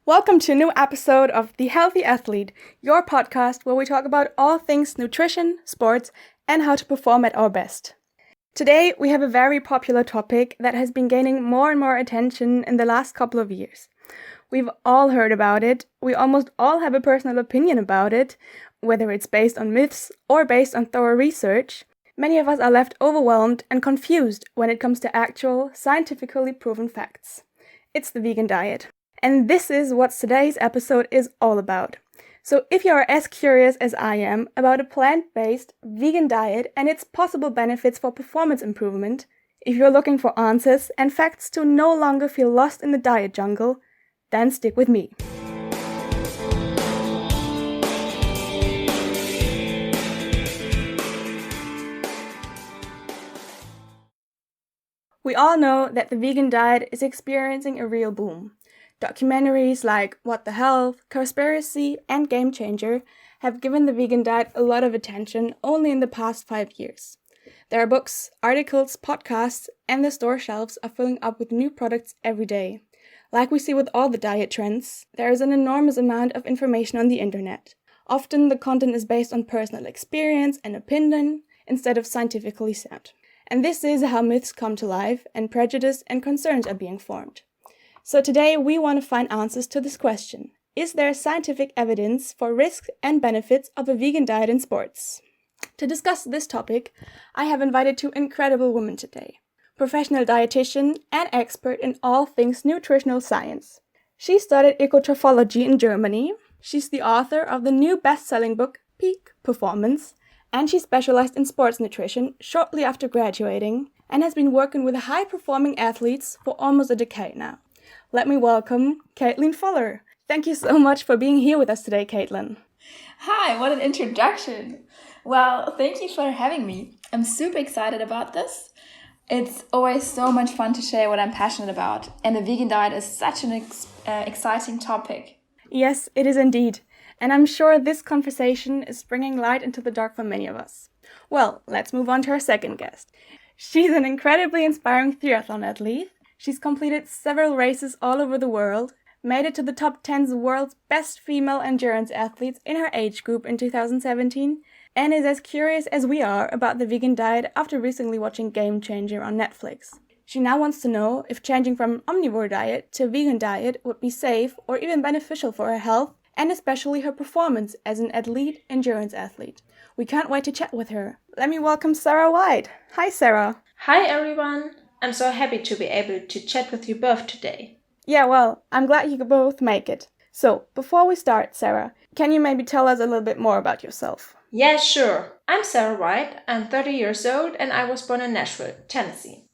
Welcome to a new episode of The Healthy Athlete, your podcast where we talk about all things nutrition, sports, and how to perform at our best. Today, we have a very popular topic that has been gaining more and more attention in the last couple of years. We've all heard about it, we almost all have a personal opinion about it, whether it's based on myths or based on thorough research. Many of us are left overwhelmed and confused when it comes to actual, scientifically proven facts. It's the vegan diet. And this is what today's episode is all about. So if you are as curious as I am about a plant-based vegan diet and its possible benefits for performance improvement, if you're looking for answers and facts to no longer feel lost in the diet jungle, then stick with me. We all know that the vegan diet is experiencing a real boom. Documentaries like What the Health, Cowspiracy, and Game Changer have given the vegan diet a lot of attention only in the past 5 years. There are books, articles, podcasts, and the store shelves are filling up with new products every day. Like we see with all the diet trends, there is an enormous amount of information on the internet. Often the content is based on personal experience and opinion instead of scientifically sound. And this is how myths come to life and prejudice and concerns are being formed. So today we want to find answers to this question. Is there scientific evidence for risks and benefits of a vegan diet in sports? To discuss this topic, I have invited two incredible women today. Professional dietitian and expert in all things nutritional science. She studied ecotrophology in Germany. She's the author of the new best-selling book, Peak Performance, and she specialized in sports nutrition shortly after graduating and has been working with high-performing athletes for almost a decade now. Let me welcome Caitlin Fuller. Thank you so much for being here with us today, Caitlin. Hi, what an introduction. Well, thank you for having me. I'm super excited about this. It's always so much fun to share what I'm passionate about, and the vegan diet is such an exciting topic. Yes, it is indeed. And I'm sure this conversation is bringing light into the dark for many of us. Well, let's move on to our second guest. She's an incredibly inspiring triathlon athlete. She's completed several races all over the world, made it to the top 10's world's best female endurance athletes in her age group in 2017, and is as curious as we are about the vegan diet after recently watching Game Changer on Netflix. She now wants to know if changing from an omnivore diet to a vegan diet would be safe or even beneficial for her health, and especially her performance as an elite endurance athlete. We can't wait to chat with her. Let me welcome Sarah White. Hi, Sarah. Hi, everyone. I'm so happy to be able to chat with you both today. Yeah, well, I'm glad you could both make it. So, before we start, Sarah, can you maybe tell us a little bit more about yourself? Yeah, sure. I'm Sarah White. I'm 30 years old and I was born in Nashville, Tennessee.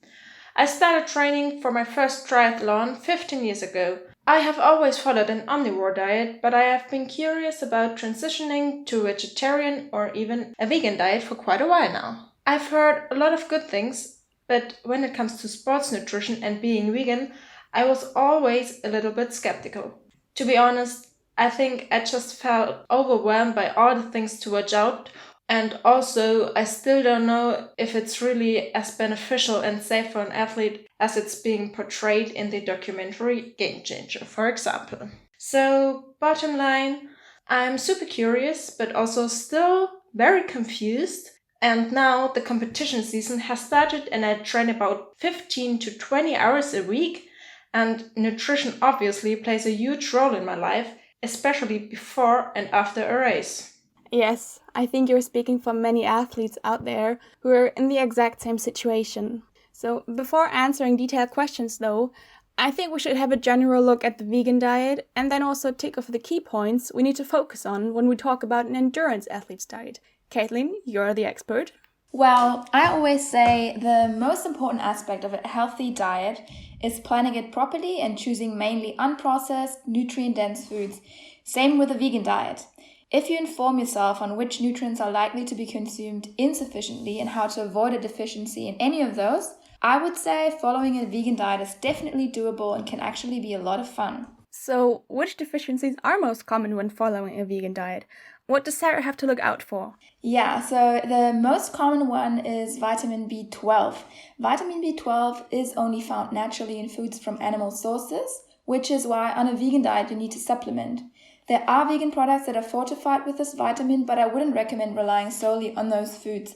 I started training for my first triathlon 15 years ago. I have always followed an omnivore diet, but I have been curious about transitioning to a vegetarian or even a vegan diet for quite a while now. I've heard a lot of good things, but when it comes to sports nutrition and being vegan, I was always a little bit skeptical. To be honest, I think I just felt overwhelmed by all the things to watch out, and also I still don't know if it's really as beneficial and safe for an athlete as it's being portrayed in the documentary Game Changer, for example. So, bottom line, I'm super curious, but also still very confused. And now the competition season has started and I train about 15 to 20 hours a week. And nutrition obviously plays a huge role in my life, especially before and after a race. Yes, I think you're speaking for many athletes out there who are in the exact same situation. So before answering detailed questions though, I think we should have a general look at the vegan diet and then also tick off the key points we need to focus on when we talk about an endurance athlete's diet. Caitlin, you're the expert. Well, I always say the most important aspect of a healthy diet is planning it properly and choosing mainly unprocessed, nutrient-dense foods. Same with a vegan diet. If you inform yourself on which nutrients are likely to be consumed insufficiently and how to avoid a deficiency in any of those, I would say following a vegan diet is definitely doable and can actually be a lot of fun. So, which deficiencies are most common when following a vegan diet? What does Sarah have to look out for? Yeah, so the most common one is vitamin B12. Vitamin B12 is only found naturally in foods from animal sources, which is why on a vegan diet you need to supplement. There are vegan products that are fortified with this vitamin, but I wouldn't recommend relying solely on those foods.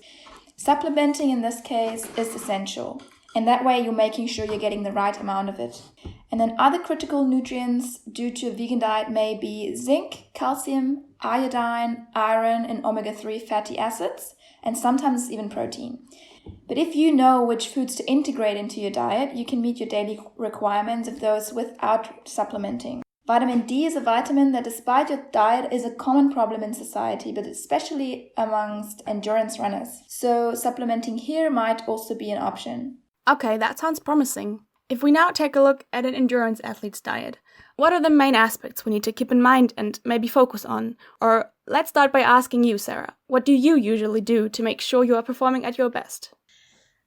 Supplementing in this case is essential, and that way you're making sure you're getting the right amount of it. And then other critical nutrients due to a vegan diet may be zinc, calcium, iodine, iron, and omega-3 fatty acids, and sometimes even protein. But if you know which foods to integrate into your diet, you can meet your daily requirements of those without supplementing. Vitamin D is a vitamin that, despite your diet, is a common problem in society, but especially amongst endurance runners. So supplementing here might also be an option. Okay, that sounds promising. If we now take a look at an endurance athlete's diet, what are the main aspects we need to keep in mind and maybe focus on? Or let's start by asking you, Sarah. What do you usually do to make sure you are performing at your best?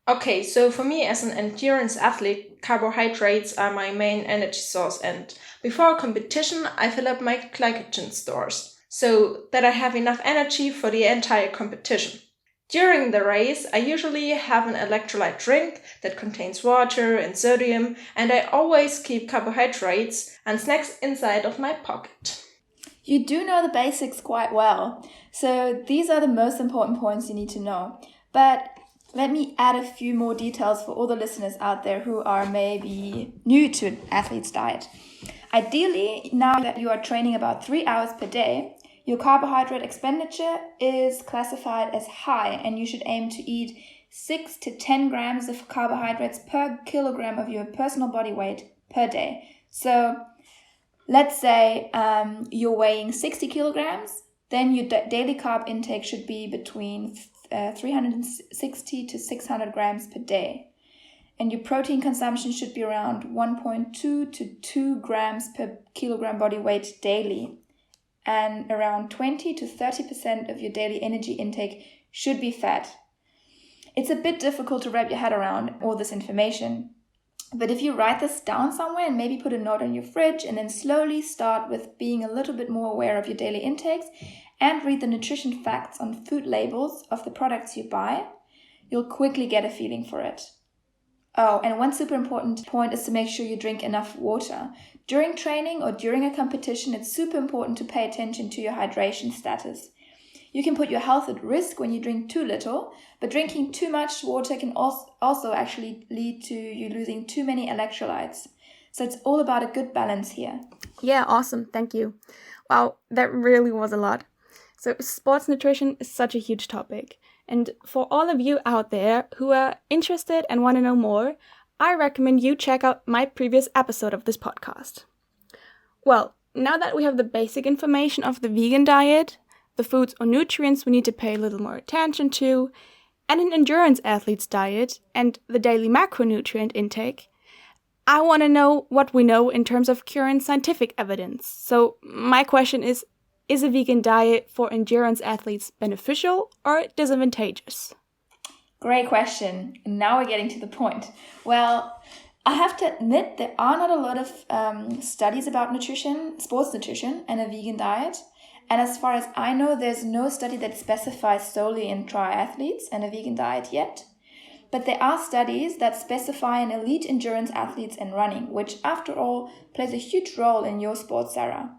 Okay, so for me as an endurance athlete, carbohydrates are my main energy source, and before a competition I fill up my glycogen stores so that I have enough energy for the entire competition. During the race, I usually have an electrolyte drink that contains water and sodium, and I always keep carbohydrates and snacks inside of my pocket. You do know the basics quite well, so these are the most important points you need to know. But let me add a few more details for all the listeners out there who are maybe new to an athlete's diet. Ideally, now that you are training about 3 hours per day, your carbohydrate expenditure is classified as high, and you should aim to eat 6 to 10 grams of carbohydrates per kilogram of your personal body weight per day. So let's say you're weighing 60 kilograms, then your daily carb intake should be between 360 to 600 grams per day. And your protein consumption should be around 1.2 to 2 grams per kilogram body weight daily. And around 20 to 30% of your daily energy intake should be fat. It's a bit difficult to wrap your head around all this information. But if you write this down somewhere and maybe put a note on your fridge and then slowly start with being a little bit more aware of your daily intakes and read the nutrition facts on food labels of the products you buy, you'll quickly get a feeling for it. Oh, and one super important point is to make sure you drink enough water. During training or during a competition, it's super important to pay attention to your hydration status. You can put your health at risk when you drink too little, but drinking too much water can also actually lead to you losing too many electrolytes. So it's all about a good balance here. Yeah, awesome. Thank you. Wow, that really was a lot. So sports nutrition is such a huge topic. And for all of you out there who are interested and want to know more, I recommend you check out my previous episode of this podcast. Well, now that we have the basic information of the vegan diet, the foods or nutrients we need to pay a little more attention to, and an endurance athlete's diet and the daily macronutrient intake, I want to know what we know in terms of current scientific evidence. So my question is a vegan diet for endurance athletes beneficial or disadvantageous? Great question. And now we're getting to the point. Well, I have to admit there are not a lot of studies about nutrition, sports nutrition, and a vegan diet. And as far as I know, there's no study that specifies solely in triathletes and a vegan diet yet. But there are studies that specify in elite endurance athletes and running, which after all plays a huge role in your sport, Sarah.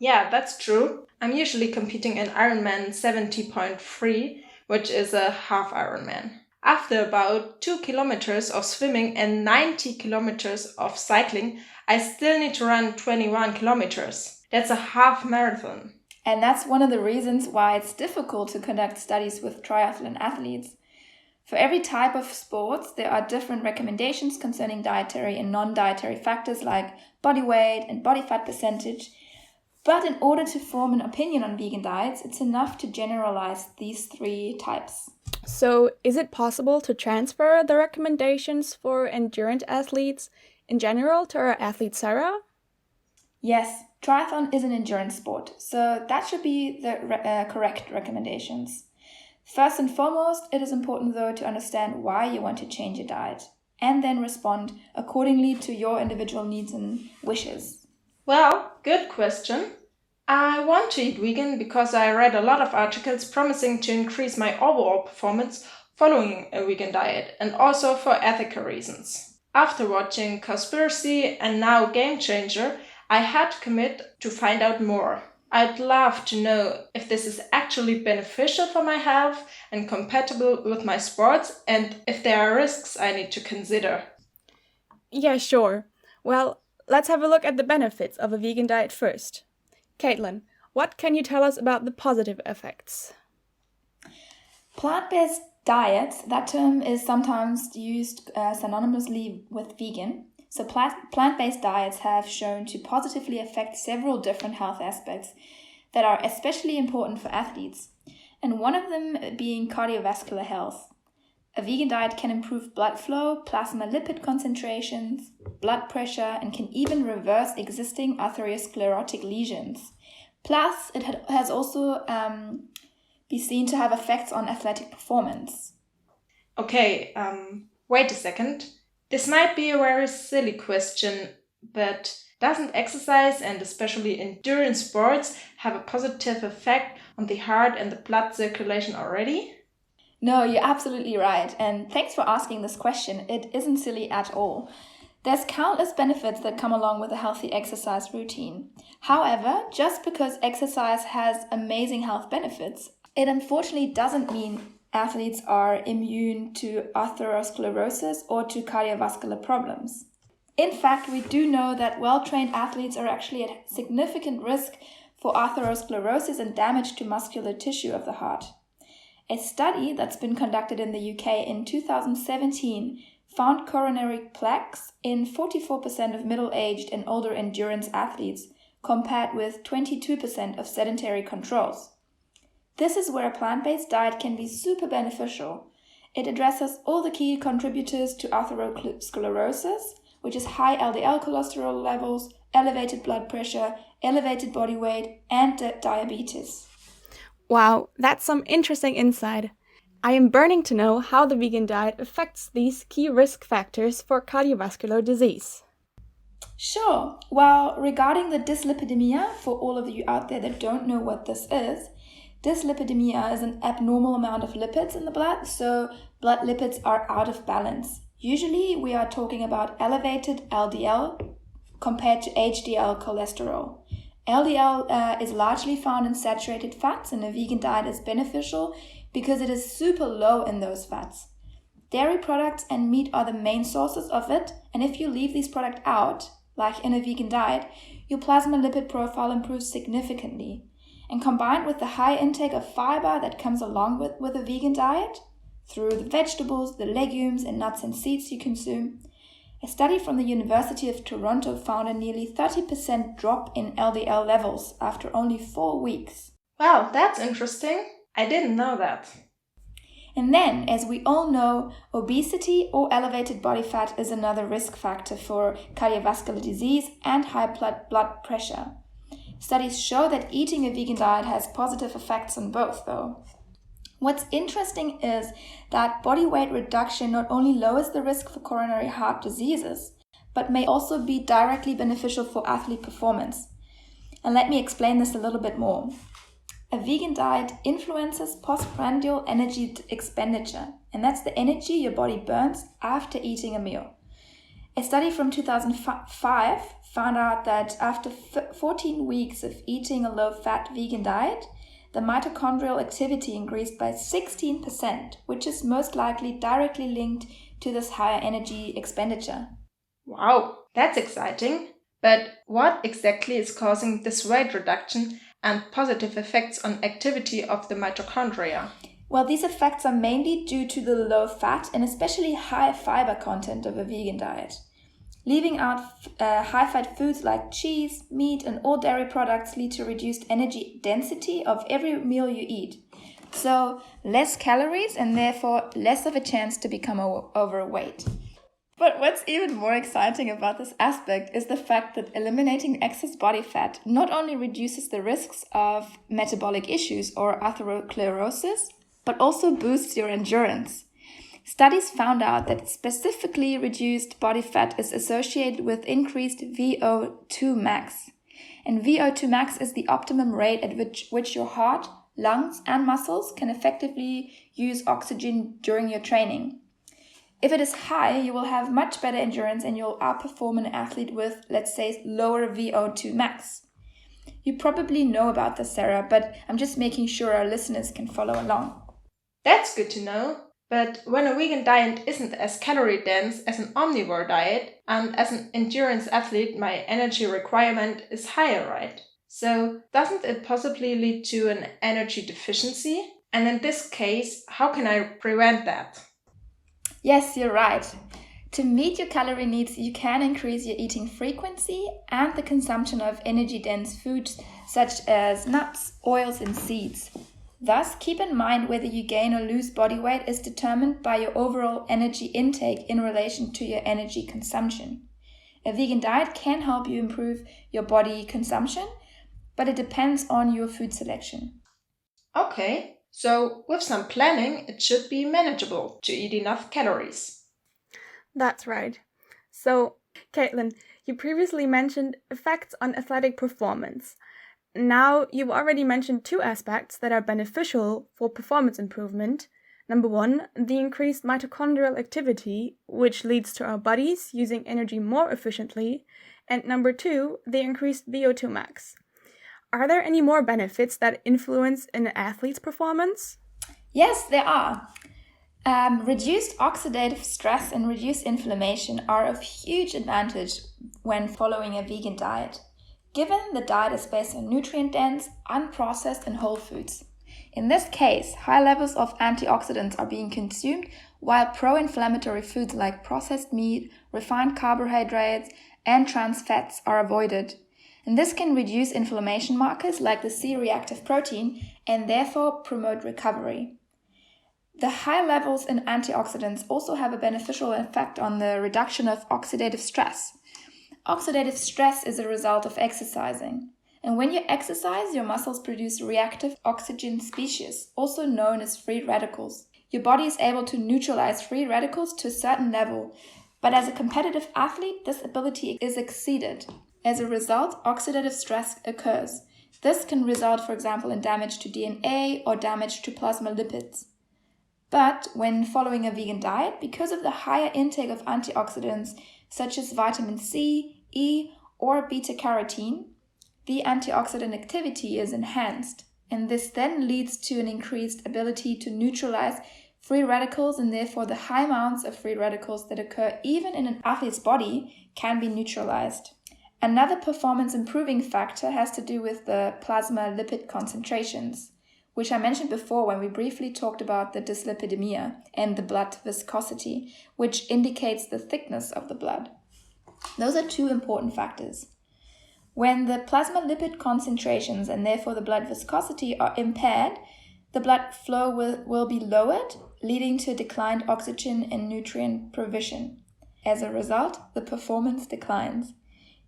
Yeah, that's true. I'm usually competing in Ironman 70.3, which is a half Ironman. After about 2 kilometers of swimming and 90 kilometers of cycling, I still need to run 21 kilometers. That's a half marathon. And that's one of the reasons why it's difficult to conduct studies with triathlon athletes. For every type of sports, there are different recommendations concerning dietary and non-dietary factors like body weight and body fat percentage. But in order to form an opinion on vegan diets, it's enough to generalize these 3 types. So is it possible to transfer the recommendations for endurance athletes in general to our athlete Sarah? Yes, triathlon is an endurance sport, so that should be the correct recommendations. First and foremost, it is important though to understand why you want to change your diet and then respond accordingly to your individual needs and wishes. Well, good question. I want to eat vegan because I read a lot of articles promising to increase my overall performance following a vegan diet and also for ethical reasons. After watching Cowspiracy and now Game Changer, I had to commit to find out more. I'd love to know if this is actually beneficial for my health and compatible with my sports, and if there are risks I need to consider. Yeah, sure. Well, let's have a look at the benefits of a vegan diet first. Caitlin, what can you tell us about the positive effects? Plant-based diets, that term is sometimes used synonymously with vegan. So plant-based diets have shown to positively affect several different health aspects that are especially important for athletes, and one of them being cardiovascular health. A vegan diet can improve blood flow, plasma lipid concentrations, blood pressure, and can even reverse existing atherosclerotic lesions. Plus, it has also been seen to have effects on athletic performance. Okay, wait a second. This might be a very silly question, but doesn't exercise and especially endurance sports have a positive effect on the heart and the blood circulation already? No, you're absolutely right. And thanks for asking this question. It isn't silly at all. There's countless benefits that come along with a healthy exercise routine. However, just because exercise has amazing health benefits, it unfortunately doesn't mean athletes are immune to atherosclerosis or to cardiovascular problems. In fact, we do know that well-trained athletes are actually at significant risk for atherosclerosis and damage to muscular tissue of the heart. A study that's been conducted in the UK in 2017 found coronary plaques in 44% of middle-aged and older endurance athletes, compared with 22% of sedentary controls. This is where a plant-based diet can be super beneficial. It addresses all the key contributors to atherosclerosis, which is high LDL cholesterol levels, elevated blood pressure, elevated body weight, and diabetes. Wow, that's some interesting insight. I am burning to know how the vegan diet affects these key risk factors for cardiovascular disease. Sure. Well, regarding the dyslipidemia, for all of you out there that don't know what this is, dyslipidemia is an abnormal amount of lipids in the blood, so blood lipids are out of balance. Usually, we are talking about elevated LDL compared to HDL cholesterol. LDL is largely found in saturated fats, and a vegan diet is beneficial because it is super low in those fats. Dairy products and meat are the main sources of it, and if you leave these products out, like in a vegan diet, your plasma lipid profile improves significantly. And combined with the high intake of fiber that comes along with a vegan diet, through the vegetables, the legumes, and nuts and seeds you consume, a study from the University of Toronto found a nearly 30% drop in LDL levels after only 4 weeks. Wow, that's interesting. I didn't know that. And then, as we all know, obesity or elevated body fat is another risk factor for cardiovascular disease and high blood pressure. Studies show that eating a vegan diet has positive effects on both, though. What's interesting is that body weight reduction not only lowers the risk for coronary heart diseases, but may also be directly beneficial for athlete performance. And let me explain this a little bit more. A vegan diet influences postprandial energy expenditure, and that's the energy your body burns after eating a meal. A study from 2005 found out that after 14 weeks of eating a low-fat vegan diet, the mitochondrial activity increased by 16%, which is most likely directly linked to this higher energy expenditure. Wow, that's exciting. But what exactly is causing this weight reduction and positive effects on activity of the mitochondria? Well, these effects are mainly due to the low fat and especially high fiber content of a vegan diet. Leaving out high-fat foods like cheese, meat, and all dairy products lead to reduced energy density of every meal you eat. So, less calories and therefore less of a chance to become overweight. But what's even more exciting about this aspect is the fact that eliminating excess body fat not only reduces the risks of metabolic issues or atherosclerosis, but also boosts your endurance. Studies found out that specifically reduced body fat is associated with increased VO2 max. And VO2 max is the optimum rate at which your heart, lungs, and muscles can effectively use oxygen during your training. If it is high, you will have much better endurance and you'll outperform an athlete with, let's say, lower VO2 max. You probably know about this, Sarah, but I'm just making sure our listeners can follow along. That's good to know. But when a vegan diet isn't as calorie dense as an omnivore diet, and as an endurance athlete, my energy requirement is higher, right? So doesn't it possibly lead to an energy deficiency? And in this case, how can I prevent that? Yes, you're right. To meet your calorie needs, you can increase your eating frequency and the consumption of energy-dense foods such as nuts, oils, and seeds. Thus, keep in mind whether you gain or lose body weight is determined by your overall energy intake in relation to your energy consumption. A vegan diet can help you improve your body consumption, but it depends on your food selection. Okay, so with some planning, it should be manageable to eat enough calories. That's right. So, Caitlin, you previously mentioned effects on athletic performance. Now, you've already mentioned two aspects that are beneficial for performance improvement. Number one, the increased mitochondrial activity, which leads to our bodies using energy more efficiently. And number two, the increased VO2 max. Are there any more benefits that influence an athlete's performance? Yes, there are. Reduced oxidative stress and reduced inflammation are of huge advantage when following a vegan diet, given the diet is based on nutrient-dense, unprocessed and whole foods. In this case, high levels of antioxidants are being consumed, while pro-inflammatory foods like processed meat, refined carbohydrates, and trans fats are avoided. And this can reduce inflammation markers like the C-reactive protein and therefore promote recovery. The high levels in antioxidants also have a beneficial effect on the reduction of oxidative stress. Oxidative stress is a result of exercising. And when you exercise, your muscles produce reactive oxygen species, also known as free radicals. Your body is able to neutralize free radicals to a certain level, but as a competitive athlete, this ability is exceeded. As a result, oxidative stress occurs. This can result, for example, in damage to DNA or damage to plasma lipids. But when following a vegan diet, because of the higher intake of antioxidants such as vitamin C, E, or beta-carotene, the antioxidant activity is enhanced, and this then leads to an increased ability to neutralize free radicals, and therefore the high amounts of free radicals that occur even in an athlete's body can be neutralized. Another performance improving factor has to do with the plasma lipid concentrations, which I mentioned before when we briefly talked about the dyslipidemia and the blood viscosity, which indicates the thickness of the blood. Those are two important factors. When the plasma lipid concentrations and therefore the blood viscosity are impaired, the blood flow will be lowered, leading to declined oxygen and nutrient provision. As a result, the performance declines.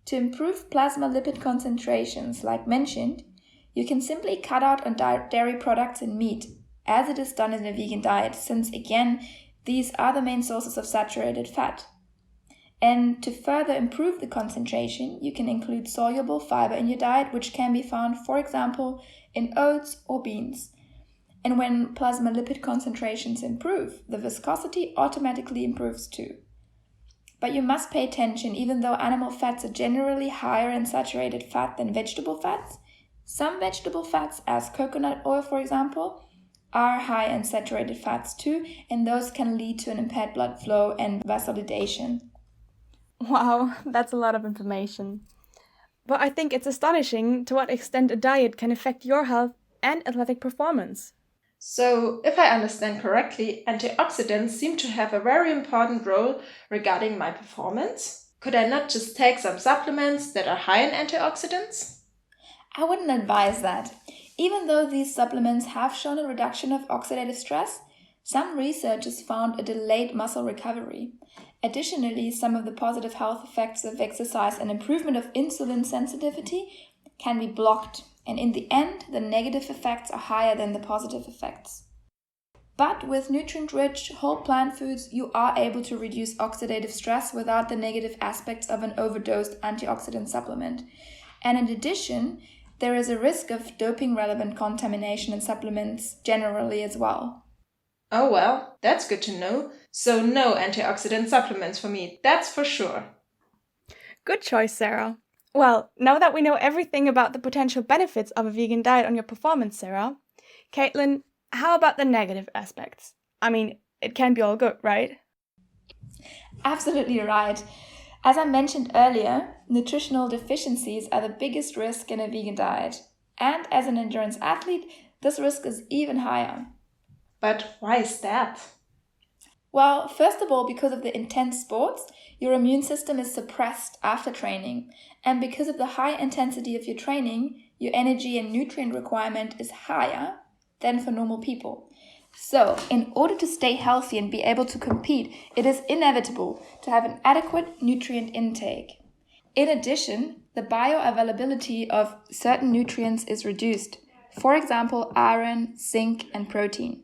To improve plasma lipid concentrations, like mentioned, you can simply cut out on dairy products and meat, as it is done in a vegan diet, since again, these are the main sources of saturated fat. And to further improve the concentration, you can include soluble fiber in your diet, which can be found, for example, in oats or beans. And when plasma lipid concentrations improve, the viscosity automatically improves too. But you must pay attention, even though animal fats are generally higher in saturated fat than vegetable fats, some vegetable fats, as coconut oil for example, are high in saturated fats too, and those can lead to an impaired blood flow and vasodilation. Wow, that's a lot of information. But I think it's astonishing to what extent a diet can affect your health and athletic performance. So, if I understand correctly, antioxidants seem to have a very important role regarding my performance. Could I not just take some supplements that are high in antioxidants? I wouldn't advise that. Even though these supplements have shown a reduction of oxidative stress, some researchers found a delayed muscle recovery. Additionally, some of the positive health effects of exercise and improvement of insulin sensitivity can be blocked, and in the end, the negative effects are higher than the positive effects. But with nutrient-rich whole plant foods, you are able to reduce oxidative stress without the negative aspects of an overdosed antioxidant supplement. And in addition, there is a risk of doping-relevant contamination in supplements generally as well. Oh well, that's good to know. So no antioxidant supplements for me, that's for sure. Good choice, Sarah. Well, now that we know everything about the potential benefits of a vegan diet on your performance, Sarah, Caitlin, how about the negative aspects? I mean, it can be all good, right? Absolutely right. As I mentioned earlier, nutritional deficiencies are the biggest risk in a vegan diet. And as an endurance athlete, this risk is even higher. But why is that? Well, first of all, because of the intense sports, your immune system is suppressed after training. And because of the high intensity of your training, your energy and nutrient requirement is higher than for normal people. So, in order to stay healthy and be able to compete, it is inevitable to have an adequate nutrient intake. In addition, the bioavailability of certain nutrients is reduced, for example, iron, zinc, and protein.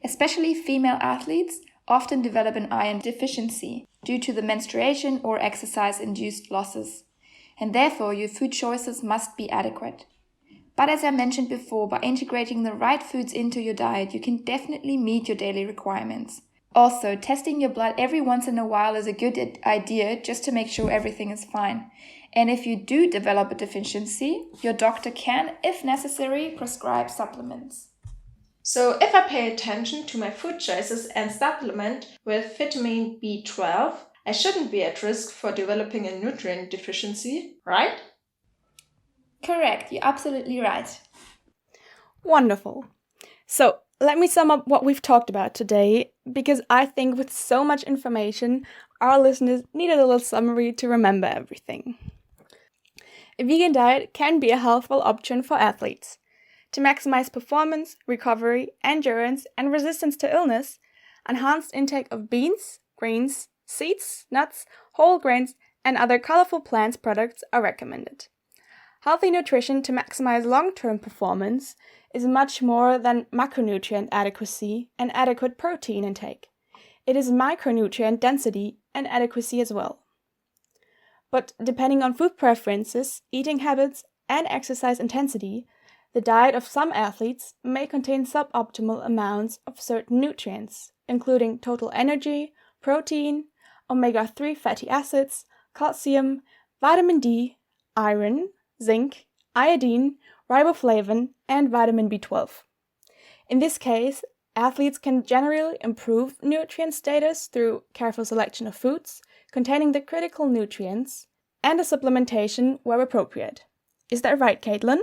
Especially female athletes often develop an iron deficiency due to the menstruation or exercise-induced losses, and therefore your food choices must be adequate. But as I mentioned before, by integrating the right foods into your diet, you can definitely meet your daily requirements. Also, testing your blood every once in a while is a good idea just to make sure everything is fine. And if you do develop a deficiency, your doctor can, if necessary, prescribe supplements. So if I pay attention to my food choices and supplement with vitamin B12, I shouldn't be at risk for developing a nutrient deficiency, right? Correct, you're absolutely right. Wonderful. So, let me sum up what we've talked about today, because I think with so much information, our listeners needed a little summary to remember everything. A vegan diet can be a healthful option for athletes. To maximize performance, recovery, endurance, and resistance to illness, enhanced intake of beans, grains, seeds, nuts, whole grains, and other colorful plant products are recommended. Healthy nutrition to maximize long-term performance is much more than macronutrient adequacy and adequate protein intake. It is micronutrient density and adequacy as well. But depending on food preferences, eating habits, and exercise intensity, the diet of some athletes may contain suboptimal amounts of certain nutrients, including total energy, protein, omega-3 fatty acids, calcium, vitamin D, iron, zinc, iodine, riboflavin, and vitamin B12. In this case, athletes can generally improve nutrient status through careful selection of foods containing the critical nutrients and a supplementation where appropriate. Is that right, Caitlin?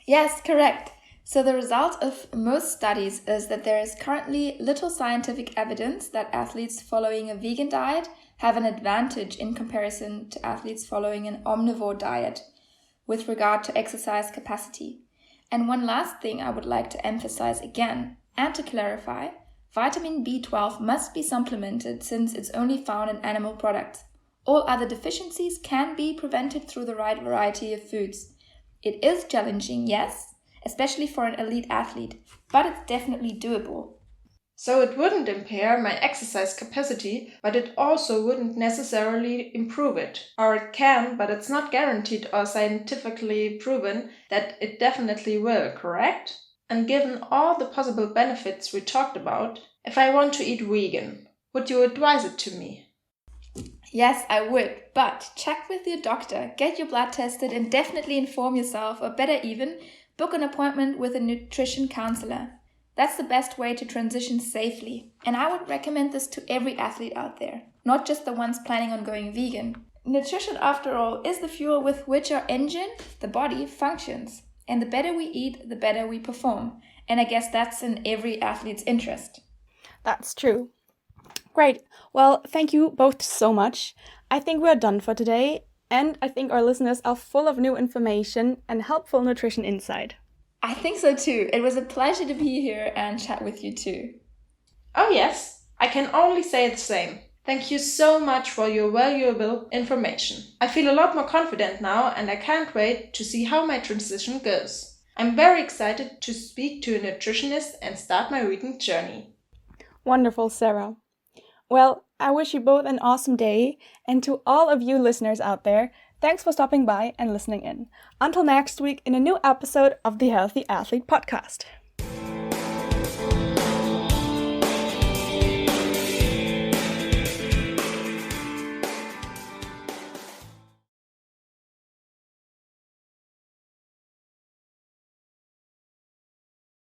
Yes, correct. So the result of most studies is that there is currently little scientific evidence that athletes following a vegan diet have an advantage in comparison to athletes following an omnivore diet with regard to exercise capacity. And one last thing I would like to emphasize again, and to clarify, vitamin B12 must be supplemented since it's only found in animal products. All other deficiencies can be prevented through the right variety of foods. It is challenging, yes, especially for an elite athlete, but it's definitely doable. So it wouldn't impair my exercise capacity, but it also wouldn't necessarily improve it. Or it can, but it's not guaranteed or scientifically proven that it definitely will, correct? And given all the possible benefits we talked about, if I want to eat vegan, would you advise it to me? Yes, I would, but check with your doctor, get your blood tested, and definitely inform yourself, or better even, book an appointment with a nutrition counselor. That's the best way to transition safely, and I would recommend this to every athlete out there, not just the ones planning on going vegan. Nutrition, after all, is the fuel with which our engine, the body, functions, and the better we eat, the better we perform, and I guess that's in every athlete's interest. That's true. Great. Well, thank you both so much. I think we're done for today, and I think our listeners are full of new information and helpful nutrition insight. I think so too. It was a pleasure to be here and chat with you too. Oh yes, I can only say the same. Thank you so much for your valuable information. I feel a lot more confident now and I can't wait to see how my transition goes. I'm very excited to speak to a nutritionist and start my vegan journey. Wonderful, Sarah. Well, I wish you both an awesome day, and to all of you listeners out there, thanks for stopping by and listening in. Until next week in a new episode of the Healthy Athlete Podcast.